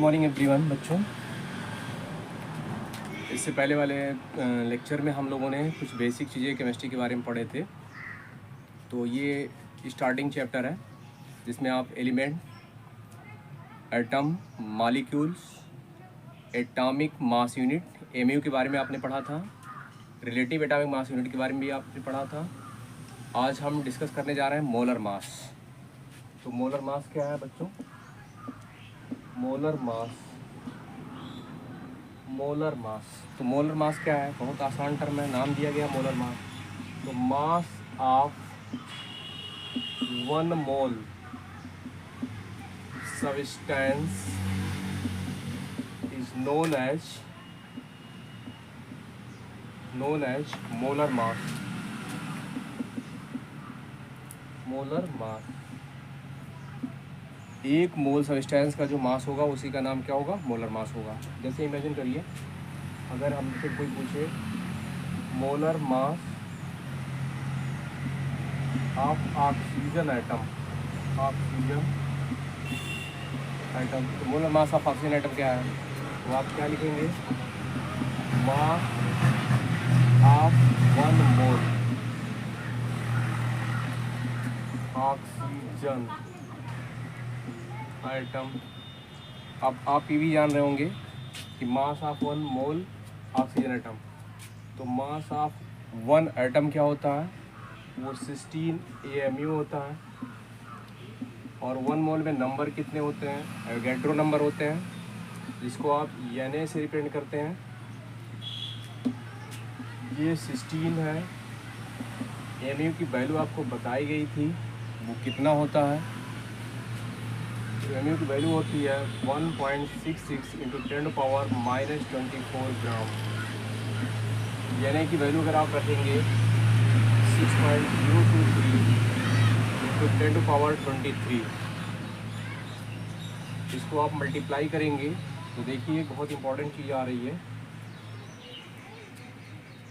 Morning everyone बच्चों। इससे पहले वाले लेक्चर में हम लोगों ने कुछ बेसिक चीज़ें केमिस्ट्री के बारे में पढ़े थे। तो ये स्टार्टिंग चैप्टर है जिसमें आप element, atom, molecules, atomic mass unit MU के बारे में आपने पढ़ा था। रिलेटिव एटॉमिक मास यूनिट के बारे में भी आपने पढ़ा था। आज हम डिस्कस करने जा रहे हैं मोलर मास। तो मोलर मास क्या है बच्चों? मोलर मास तो मोलर मास क्या है? बहुत आसान टर्म है, नाम दिया गया मोलर मास। तो mass of 1 mole substance is known as molar mass. एक मोल सब्सटेंस का जो मास होगा उसी का नाम क्या होगा? मोलर मास होगा। जैसे इमेजिन करिए, अगर हमसे कोई पूछे molar mass of oxygen atom, तो molar mass of oxygen atom क्या है? तो आप क्या लिखेंगे? Mass of 1 mole oxygen atom. अब आप ये भी जान रहे होंगे कि mass of 1 mole oxygen atom, तो मास ऑफ 1 एटम क्या होता है? वो 16 AMU होता है। और 1 मोल में नंबर कितने होते हैं? एवोगैड्रो नंबर होते हैं, जिसको आप Na से रिप्रेजेंट करते हैं। ये 16 है। AMU की वैल्यू आपको बताई गई थी, वो कितना होता है? AMU की वैल्यू होती है 1.66 इंटू 10⁻⁻24 ग्राम। Na की वैल्यू अगर आप रखेंगे 6.023 इंटू 10⁻23, इसको आप मल्टीप्लाई करेंगे तो देखिए बहुत इंपॉर्टेंट चीज़ आ रही है,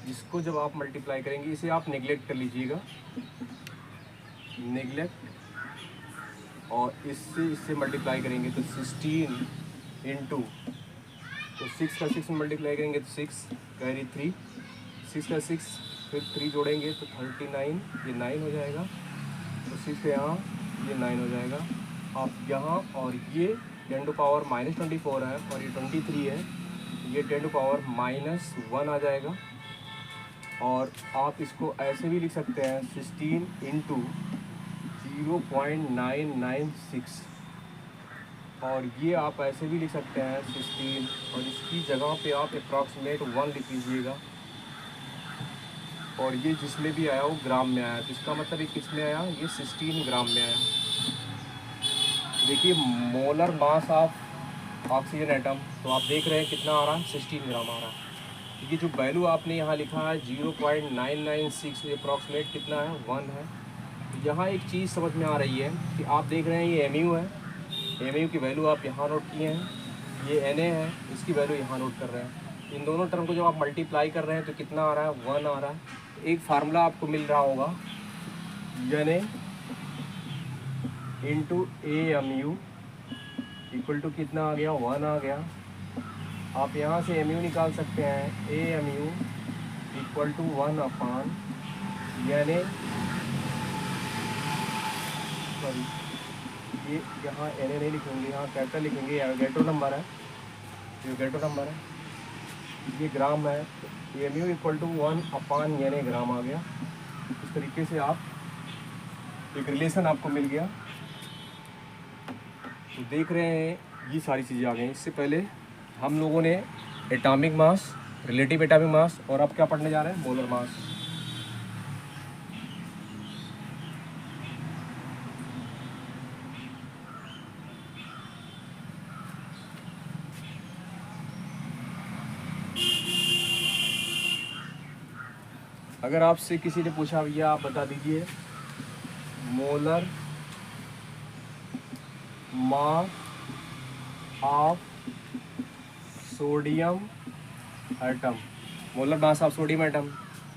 जिसको जब आप मल्टीप्लाई करेंगे, इसे आप नेगलेक्ट कर लीजिएगा, और इससे मल्टीप्लाई करेंगे तो 16 इंटू, तो 6 का 6 में मल्टीप्लाई करेंगे तो 6 कैरी 3, 6 का 6 फिर 3 जोड़ेंगे तो 39, ये 9 हो जाएगा। तो 6 के यहाँ ये 9 हो जाएगा। आप यहाँ और ये 10⁻⁻24 है और ये 23 है, ये 10⁻⁻1 आ जाएगा। और आप इसको ऐसे भी लिख सकते हैं 16 इंटू 0.996, और ये आप ऐसे भी लिख सकते हैं 16, और इसकी जगह पे आप अप्रॉक्सीमेट 1 लिख लीजिएगा। और ये जिसमें भी आया वो ग्राम में आया, तो इसका मतलब ये किस में आया? ये 16 ग्राम में आया। देखिए molar mass of oxygen atom, तो आप देख रहे हैं कितना आ रहा है? 16 ग्राम आ रहा है। ये जो वैल्यू आपने यहाँ लिखा है 0.996, ये अप्रॉक्सीमेट कितना है? 1 है। तो यहाँ एक चीज़ समझ में आ रही है कि आप देख रहे हैं ये MU है, MU की वैल्यू आप यहाँ नोट किए हैं, ये Na है, इसकी वैल्यू यहाँ नोट कर रहे हैं। इन दोनों टर्म को जब आप मल्टीप्लाई कर रहे हैं तो कितना आ रहा है? 1 आ रहा है। एक फार्मूला आपको मिल रहा होगा, Na into AMU equal to कितना आ गया? 1 आ गया। आप यहाँ से MU निकाल सकते हैं, AMU equal to 1 upon Na, sorry ये यहाँ Na नहीं लिखेंगे, यहाँ कैपिटल लिखेंगे, एवोगैड्रो नंबर है, ये ग्राम है, तो AMU equal to 1 upon Na gram आ गया। इस तरीके से आप एक रिलेशन आपको मिल गया। तो देख रहे हैं ये सारी चीज़ें आ गई। इससे पहले हम लोगों ने atomic mass, relative atomic mass, और अब क्या पढ़ने जा रहे हैं? Molar mass. अगर आपसे किसी ने पूछा भैया आप बता दीजिए molar mass of sodium atom, molar mass of sodium atom,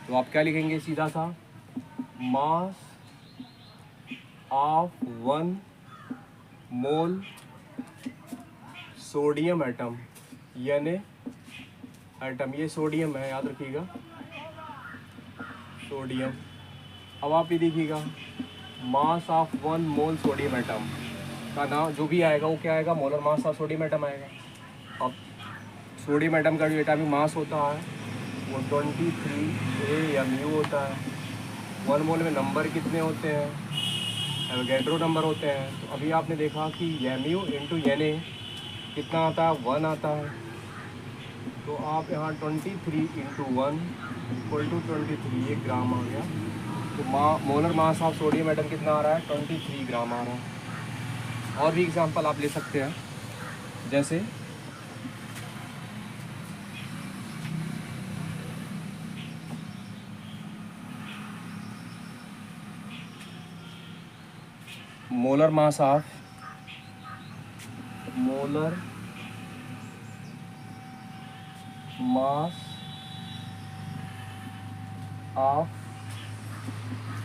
तो आप क्या लिखेंगे? सीधा सा मास ऑफ 1 मोल सोडियम एटम, यानी एटम, ये सोडियम है, याद रखिएगा सोडियम। अब आप ये देखिएगा मास ऑफ 1 मोल सोडियम एटम का नाम जो भी आएगा वो क्या आएगा, molar mass of sodium atom आएगा। अब सोडियम एटम का जो एटॉमिक मास होता है वो 23 AMU होता है। 1 मोल में नंबर कितने होते हैं, एवोगैड्रो नंबर होते हैं। तो अभी आपने देखा कि MU इंटू Na कितना आता है, 1 आता है। तो आप यहाँ 23 इंटू 1 इक्वल टू 23, 1 ग्राम आ गया। तो molar mass of sodium atom कितना आ रहा है, 23 ग्राम आ रहा है। और भी एग्जांपल आप ले सकते हैं, जैसे molar mass of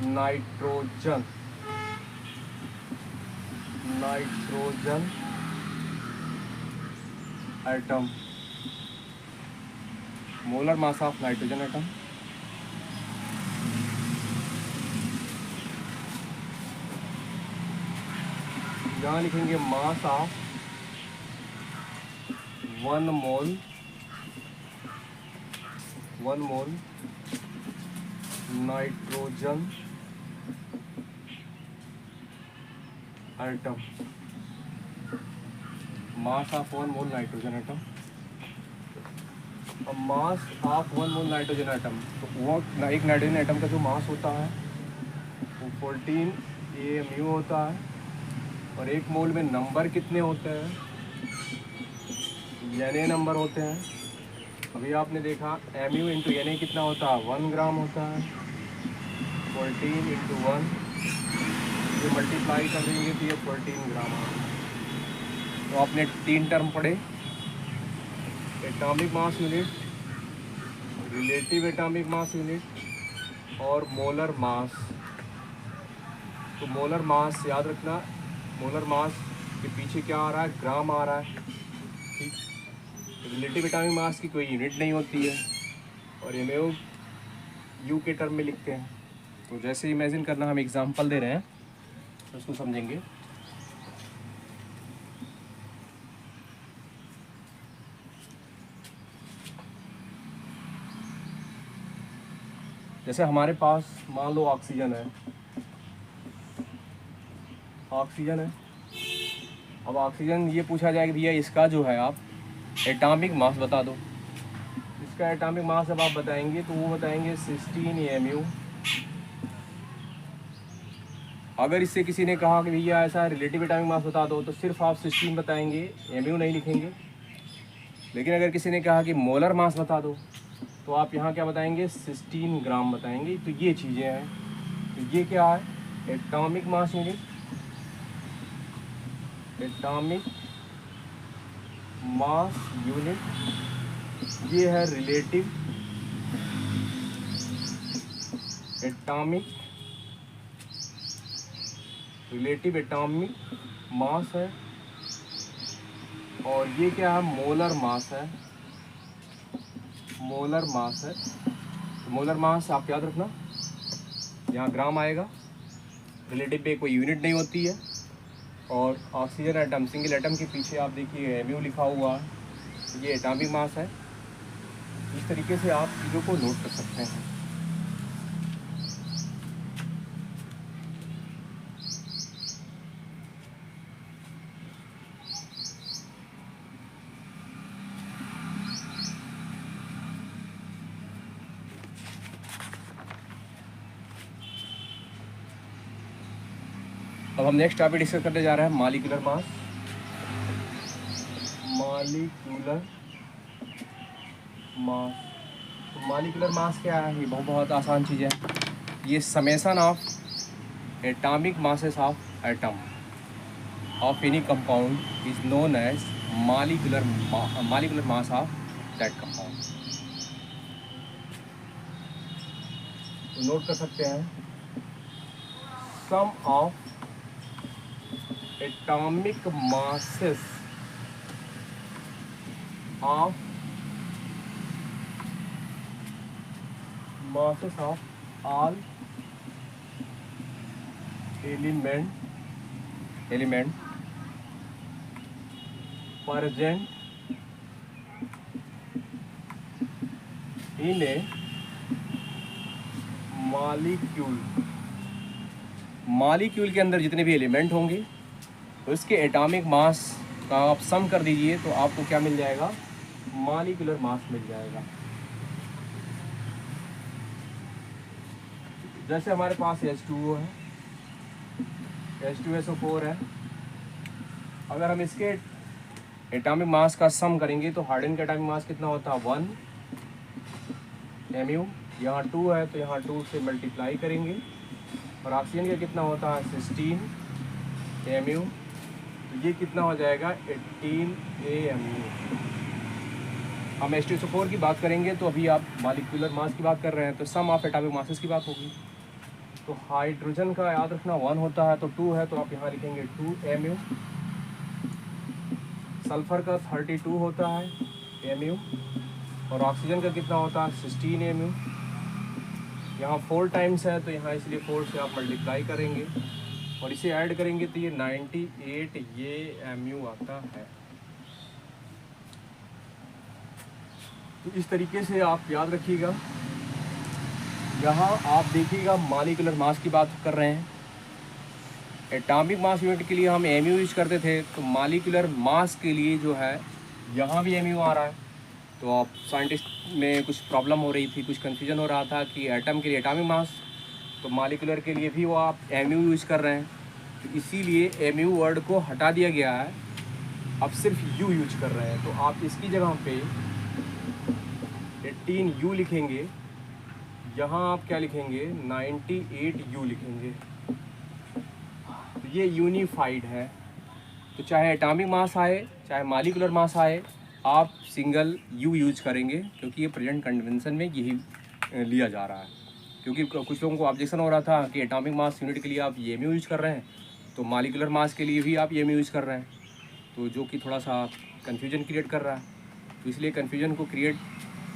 nitrogen atom, molar mass of nitrogen atom. यहाँ लिखेंगे mass of 1 mole nitrogen atom, mass of 1 mole nitrogen atom. अब mass of 1 mole nitrogen atom, तो वो एक नाइट्रोजन एटम का जो मास होता है वो 14 AMU होता है। और 1 मोल में नंबर कितने होते हैं, Na नंबर होते हैं। अभी आपने देखा MU इंटू Na कितना होता है, 1 ग्राम होता है। 14 इंटू 1 ये मल्टीप्लाई कर देंगे तो ये 14 ग्राम आ गया। तो आपने 3 टर्म पढ़े, atomic mass unit, relative atomic mass unit और मोलर मास। तो मोलर मास याद रखना, मोलर मास के पीछे क्या आ रहा है, ग्राम आ रहा है, ठीक। रिलेटिव एटॉमिक मास की कोई यूनिट नहीं होती है और MU के टर्म में लिखते हैं। तो जैसे इमेजिन करना, हम एग्जांपल दे रहे हैं तो उसको समझेंगे। जैसे हमारे पास मान लो ऑक्सीजन है, अब ऑक्सीजन ये पूछा जाए कि भैया इसका जो है आप एटॉमिक मास बता दो। इसका एटॉमिक मास जब आप बताएंगे तो वो बताएंगे 16 AMU। अगर इससे किसी ने कहा कि भैया ऐसा रिलेटिव एटॉमिक मास बता दो तो सिर्फ आप 16 बताएंगे, MU नहीं लिखेंगे। लेकिन अगर किसी ने कहा कि मोलर मास बता दो तो आप यहाँ क्या बताएंगे, 16 ग्राम बताएंगे। तो ये चीज़ें हैं, तो ये क्या है, atomic mass unit, atomic mass unit, ये है रिलेटिव एटॉमिक मास है। और ये क्या है, मोलर मास है, मोलर मास आप याद रखना, यहाँ ग्राम आएगा, रिलेटिव पे कोई यूनिट नहीं होती है। और ऑक्सीजन एटम, सिंगल एटम के पीछे आप देखिए MU लिखा हुआ है, ये एटॉमिक मास है। इस तरीके से आप चीज़ों को नोट कर सकते हैं। अब हम नेक्स्ट टॉपिक डिस्कस करने जा रहे हैं, मॉलिक्यूलर मास। मॉलिक्यूलर मास क्या है, ये बहुत आसान चीज़ है। ये summation of atomic masses of atom of any compound is known as molecular mass of that compound. नोट कर सकते हैं, sum of atomic masses of masses of all element present in a molecule के अंदर जितने भी एलिमेंट होंगे उसके एटॉमिक मास का आप सम कर दीजिए तो आपको क्या मिल जाएगा, मॉलिक्यूलर मास मिल जाएगा। जैसे हमारे पास H2O है, H2SO4 है, अगर हम इसके एटॉमिक मास का सम करेंगे तो हाइड्रोजन का एटॉमिक मास कितना होता है 1 mu, यहाँ 2 है तो यहाँ 2 से मल्टीप्लाई करेंगे, और ऑक्सीजन का कितना होता है 16 mu, तो ये कितना हो जाएगा 18 AMU। हम H2SO4 की बात करेंगे तो अभी आप मॉलिक्यूलर मास की बात कर रहे हैं तो सम ऑफ एटॉमिक मासेस की बात होगी। तो हाइड्रोजन का याद रखना 1 होता है तो 2 है तो आप यहाँ लिखेंगे 2 mu। सल्फर का 32 होता है mu, और ऑक्सीजन का कितना होता है 16 mu। यहाँ 4 टाइम्स है तो यहाँ इसलिए 4 से आप मल्टीप्लाई करेंगे और इसे ऐड करेंगे तो ये 98 ये mu आता है। तो इस तरीके से आप याद रखिएगा। यहाँ आप देखिएगा मॉलिक्यूलर मास की बात कर रहे हैं, एटॉमिक मास यूनिट के लिए हम mu यूज करते थे, तो मॉलिक्यूलर मास के लिए जो है यहाँ भी mu आ रहा है। तो आप साइंटिस्ट में कुछ प्रॉब्लम हो रही थी, कुछ कन्फ्यूजन हो रहा था कि एटम के लिए एटॉमिक मास, तो मॉलिक्यूलर के लिए भी वो आप mu यूज कर रहे हैं, तो इसीलिए mu वर्ड को हटा दिया गया है, अब सिर्फ u यूज कर रहे हैं। तो आप इसकी जगह पे 18U लिखेंगे, यहाँ आप क्या लिखेंगे 98U लिखेंगे, तो ये यूनिफाइड है। तो चाहे एटॉमिक मास आए चाहे मॉलिक्यूलर मास आए, आप सिंगल U यूज करेंगे, क्योंकि ये प्रेजेंट कन्वेंशन में यही लिया जा रहा है। क्योंकि कुछ लोगों को ऑब्जेक्शन हो रहा था कि एटॉमिक मास यूनिट के लिए आप mu यूज कर रहे हैं तो मॉलिक्यूलर मास के लिए भी आप mu यूज कर रहे हैं, तो जो कि थोड़ा सा कन्फ्यूजन क्रिएट कर रहा है। तो इसलिए कन्फ्यूजन को क्रिएट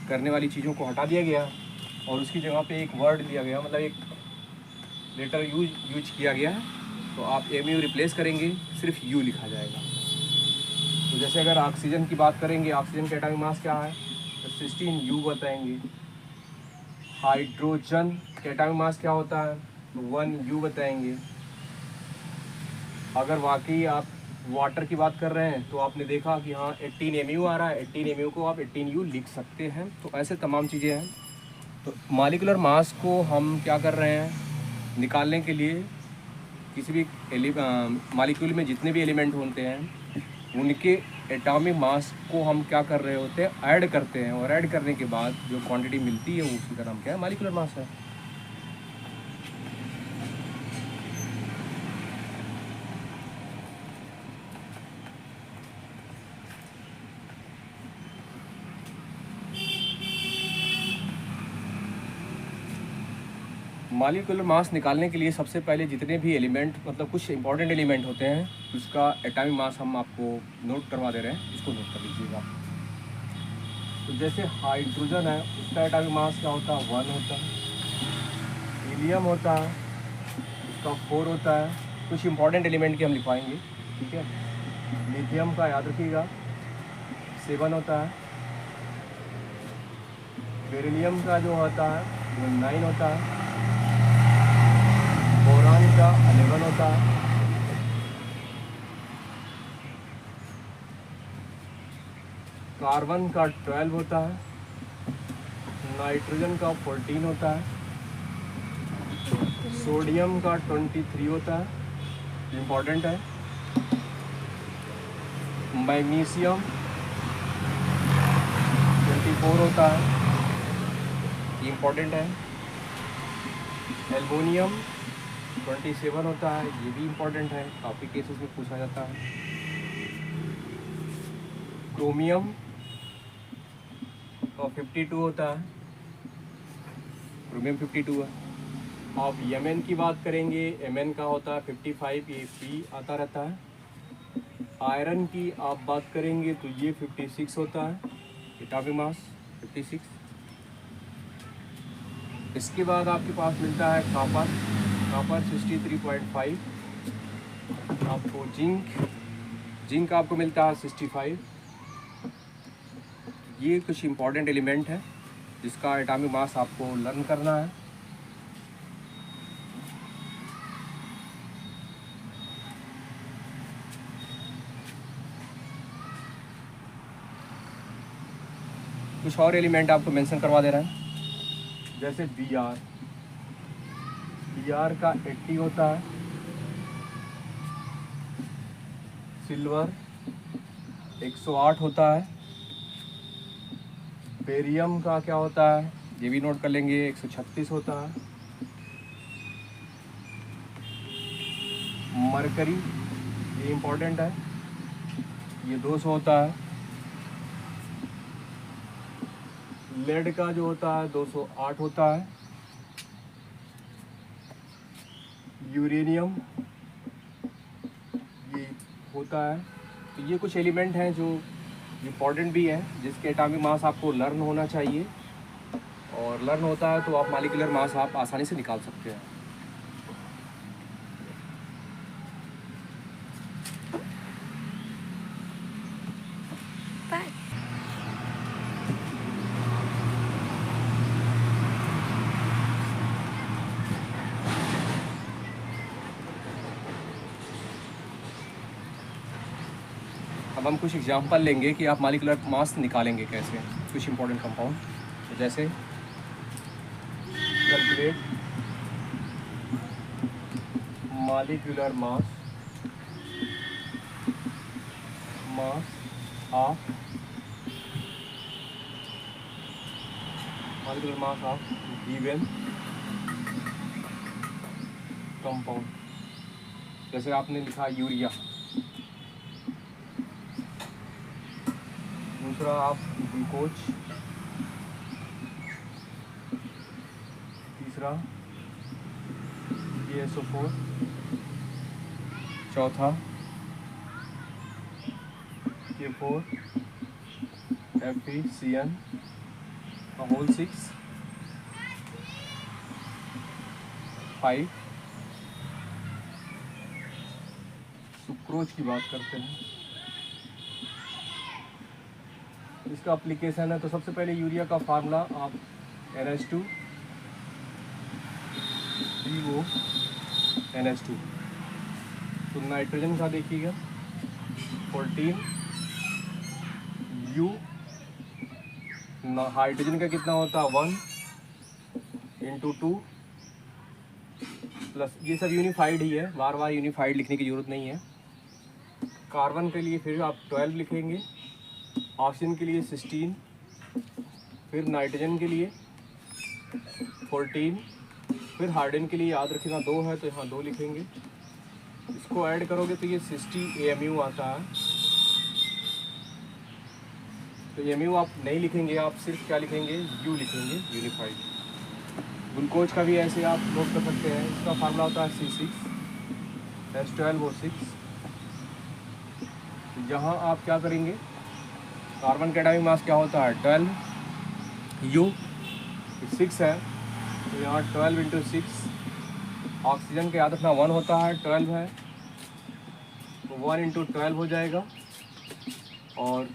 करने वाली चीज़ों को हटा दिया गया और उसकी जगह पे एक वर्ड लिया गया, मतलब एक लेटर यूज किया गया है। तो आप mu रिप्लेस करेंगे, सिर्फ U लिखा जाएगा। तो जैसे अगर ऑक्सीजन की बात करेंगे, ऑक्सीजन का एटॉमिक मास क्या है तो 16U बताएंगे। हाइड्रोजन का एटॉमिक मास क्या होता है तो 1U बताएंगे। अगर वाकई आप वाटर की बात कर रहे हैं तो आपने देखा कि हाँ 18 mu आ रहा है, 18 mu को आप 18U लिख सकते हैं। तो ऐसे तमाम चीज़ें हैं। तो मॉलिक्यूलर मास को हम क्या कर रहे हैं, निकालने के लिए किसी भी मॉलिक्यूल में जितने भी एलिमेंट होते हैं उनके एटॉमिक मास को हम क्या कर रहे होते हैं, ऐड करते हैं, और ऐड करने के बाद जो क्वांटिटी मिलती है उसी का नाम क्या है, मॉलिक्यूलर मास है। मॉलिक्यूलर मास निकालने के लिए सबसे पहले जितने भी एलिमेंट, मतलब कुछ इंपॉर्टेंट एलिमेंट होते हैं, उसका एटॉमिक मास हम आपको नोट करवा दे रहे हैं, इसको नोट कर लीजिएगा। तो जैसे हाइड्रोजन है, उसका एटॉमिक मास क्या होता है 1 होता है। हीलियम होता है, उसका 4 होता है। कुछ इंपॉर्टेंट एलिमेंट के हम लिखवाएंगे, ठीक है। लिथियम का याद रखिएगा 7 होता है। बेरिलियम का जो होता है वो 9 होता है। बोरान का 11 होता है। कार्बन का 12 होता है। नाइट्रोजन का 14 होता है। सोडियम का 23 होता है, इम्पोर्टेंट है। मैग्नीशियम 24 होता है, इम्पोर्टेंट है। एल्युमिनियम 27 होता है, ये भी इम्पोर्टेंट है, काफ़ी केसेस में पूछा जाता है। क्रोमियम का 52 होता है, क्रोमियम 52 है। आप Mn की बात करेंगे, Mn का होता है 55, ये P आता रहता है। आयरन की आप बात करेंगे तो ये 56 होता है। Atomic mass 56। इसके बाद आपके पास मिलता है कॉपर 63.5। आपको जिंक आपको मिलता है 65। ये कुछ इम्पॉर्टेंट एलिमेंट है जिसका एटॉमिक मास आपको लर्न करना है। कुछ और एलिमेंट आपको मेंशन करवा दे रहे हैं, जैसे Br का 80 होता है। सिल्वर 108 होता है। बेरियम का क्या होता है ये भी नोट कर लेंगे, 136 होता है। मरकरी ये इम्पोर्टेंट है, ये 200 होता है। लेड का जो होता है 208 होता है। यूरेनियम ये होता है। तो ये कुछ एलिमेंट हैं जो इम्पॉर्टेंट भी हैं जिसके एटॉमिक मास आपको लर्न होना चाहिए, और लर्न होता है तो आप मॉलिक्यूलर मास आप आसानी से निकाल सकते हैं। अब हम कुछ एग्जांपल लेंगे कि आप मॉलिक्यूलर मास निकालेंगे कैसे, कुछ इंपॉर्टेंट कंपाउंड। तो जैसे calculate molecular mass of given compound. जैसे आपने लिखा यूरिया, दूसरा आप ग्लूकोज, तीसरा PaSO4, चौथा K4 FeCN होल 6, 5 सुक्रोज की बात करते हैं। इसका एप्लीकेशन है तो सबसे पहले यूरिया का फार्मूला आप NH2 NH2। तो नाइट्रोजन का देखिएगा 14 U, हाइड्रोजन का कितना होता है 1 × 2 प्लस, ये सब यूनिफाइड ही है, बार बार यूनिफाइड लिखने की ज़रूरत नहीं है। कार्बन के लिए फिर आप 12 लिखेंगे, ऑक्सीजन के लिए 16, फिर नाइट्रोजन के लिए 14, फिर हाइड्रोजन के लिए याद रखिएगा 2 है तो यहाँ 2 लिखेंगे। इसको ऐड करोगे तो ये 60 AMU आता है। तो AMU आप नहीं लिखेंगे, आप सिर्फ क्या लिखेंगे U लिखेंगे, यूनिफाइड। ग्लूकोज का भी ऐसे आप नोट कर सकते हैं, इसका फार्मूला होता है C6H12O6। यहाँ आप क्या करेंगे, कार्बन का एटॉमिक मास क्या होता है 12, U 6 है तो यहाँ 12 × 6। ऑक्सीजन का याद रखना 1 होता है, 12 है तो 1 × 12 हो जाएगा। और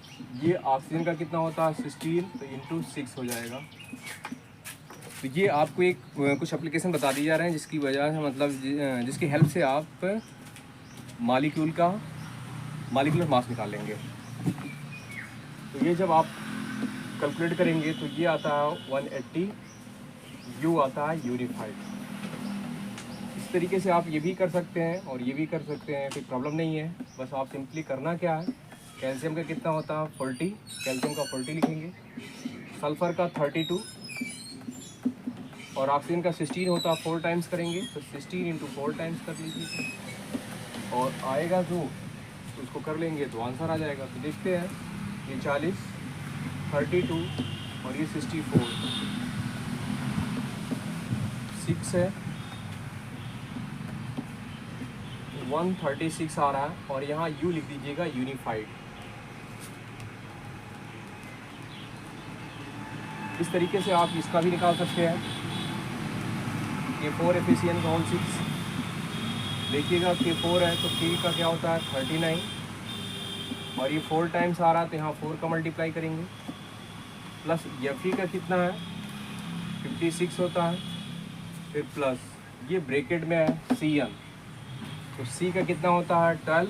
ये ऑक्सीजन का कितना होता है 16 तो × 6 हो जाएगा। तो ये आपको एक कुछ एप्लीकेशन बता दी जा रहे हैं जिसकी वजह से मतलब जिसकी हेल्प से आप मॉलिक्यूलर मास निकाल लेंगे। तो ये जब आप कैलकुलेट करेंगे तो ये आता है 180, U आता है यूनिफाइड। इस तरीके से आप ये भी कर सकते हैं और ये भी कर सकते हैं, कोई प्रॉब्लम नहीं है। बस आप सिंपली करना क्या है, कैल्शियम का कितना होता है 40, कैल्शियम का 40 लिखेंगे, सल्फ़र का 32 और ऑक्सीजन का 16 होता है, 4 टाइम्स करेंगे तो 16 × 4 टाइम्स कर लीजिए और आएगा जो उसको कर लेंगे तो आंसर आ जाएगा। तो देखते हैं, ये 40, 32 और ये 64, 6 है, 136 आ रहा है और यहाँ U लिख दीजिएगा यूनिफाइड। इस तरीके से आप इसका भी निकाल सकते हैं। K4 एफिशिएंट ऑन 6, देखिएगा K4 है तो K का क्या होता है 39, और ये 4 टाइम्स आ रहा है तो यहाँ 4 का मल्टीप्लाई करेंगे, प्लस Fe का कितना है 56 होता है, फिर प्लस ये ब्रैकेट में है Cn, तो C का कितना होता है 12,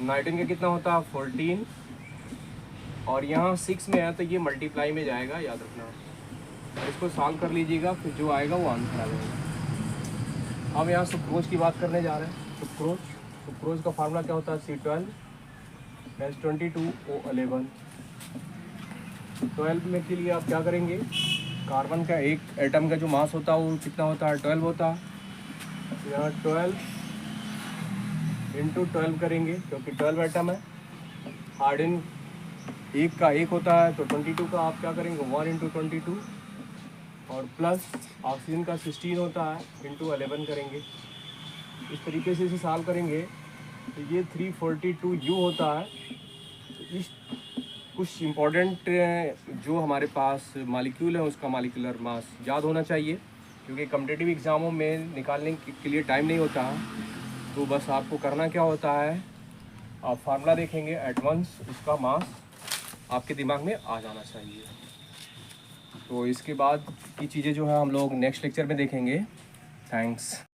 नाइट्रोजन का कितना होता है 14, और यहाँ 6 में है तो ये मल्टीप्लाई में जाएगा, याद रखना। और इसको सॉल्व कर लीजिएगा, फिर जो आएगा वो आंसर आ जाएगा। हम यहाँ सुक्रोज की बात करने जा रहे हैं। सुक्रोज का फार्मूला क्या होता है C12H22O11। 12 में के लिए आप क्या करेंगे, कार्बन का एक एटम का जो मास होता है वो कितना होता है 12 होता है, यहाँ 12 × 12 करेंगे क्योंकि 12 एटम है। हाइड्रोजन एक का एक होता है तो 22 का आप क्या करेंगे 1 × 22, और प्लस ऑक्सीजन का 16 होता है × 11 करेंगे। इस तरीके से इसे सॉल्व करेंगे तो ये 342U होता है। तो इस कुछ इम्पोर्टेंट जो हमारे पास मॉलिक्यूल है उसका मॉलिक्यूलर मास याद होना चाहिए, क्योंकि कॉम्पिटिटिव एग्ज़ामों में निकालने के लिए टाइम नहीं होता है। तो बस आपको करना क्या होता है, आप फार्मूला देखेंगे एडवांस, उसका मास आपके दिमाग में आ जाना चाहिए। तो इसके बाद की चीज़ें जो है हम लोग नेक्स्ट लेक्चर में देखेंगे। थैंक्स।